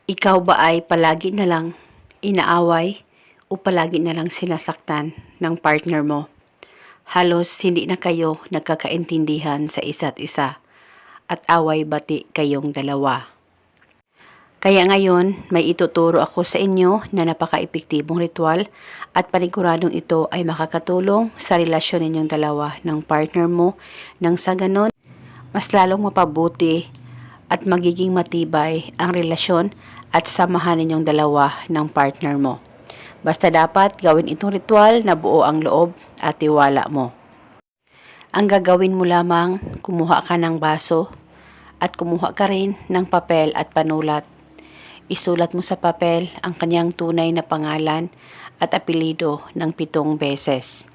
Ikaw ba ay palagi na lang inaaway o palagi na lang sinasaktan ng partner mo? Halos hindi na kayo nagkakaintindihan sa isa't isa at away-bati kayong dalawa. Kaya ngayon, may ituturo ako sa inyo na napaka-epektibong ritual at paniguradong ito ay makakatulong sa relasyon ninyong dalawa ng partner mo nang sa ganon, mas lalong mapabuti at magiging matibay ang relasyon at samahan ninyong dalawa ng partner mo. Basta dapat gawin itong ritual na buo ang loob at tiwala mo. Ang gagawin mo lamang, kumuha ka ng baso at kumuha ka rin ng papel at panulat. Isulat mo sa papel ang kanyang tunay na pangalan at apelido ng 7 beses.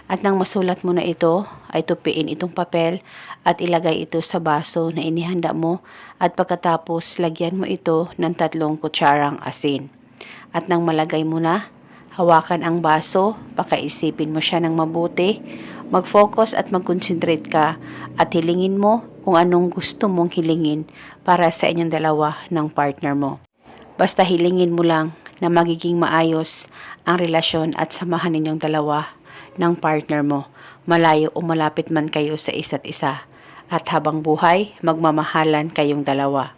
At nang masulat mo na ito, ay tupiin itong papel at ilagay ito sa baso na inihanda mo at pagkatapos lagyan mo ito ng 3 kutsarang asin. At nang malagay mo na, hawakan ang baso, pakaisipin mo siya ng mabuti, mag-focus at mag-concentrate ka at hilingin mo kung anong gusto mong hilingin para sa inyong dalawa ng partner mo. Basta hilingin mo lang na magiging maayos ang relasyon at samahan ninyong dalawa ng partner mo, malayo o malapit man kayo sa isa't isa. At habang buhay, magmamahalan kayong dalawa.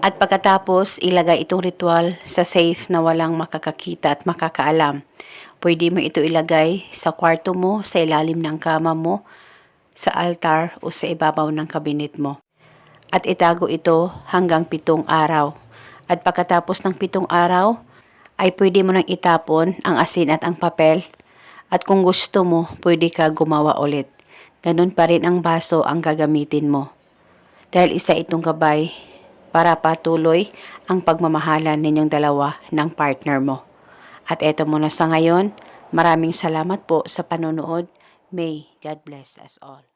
At pagkatapos, ilagay itong ritual sa safe na walang makakakita at makakaalam. Pwede mo ito ilagay sa kwarto mo, sa ilalim ng kama mo, sa altar o sa ibabaw ng kabinet mo. At itago ito hanggang 7 araw. At pagkatapos ng 7 araw, ay pwede mo nang itapon ang asin at ang papel. At kung gusto mo, pwede ka gumawa ulit. Ganun pa rin ang baso ang gagamitin mo. Dahil isa itong gabay para patuloy ang pagmamahalan ninyong dalawa ng partner mo. At eto muna sa ngayon, maraming salamat po sa panonood. May God bless us all.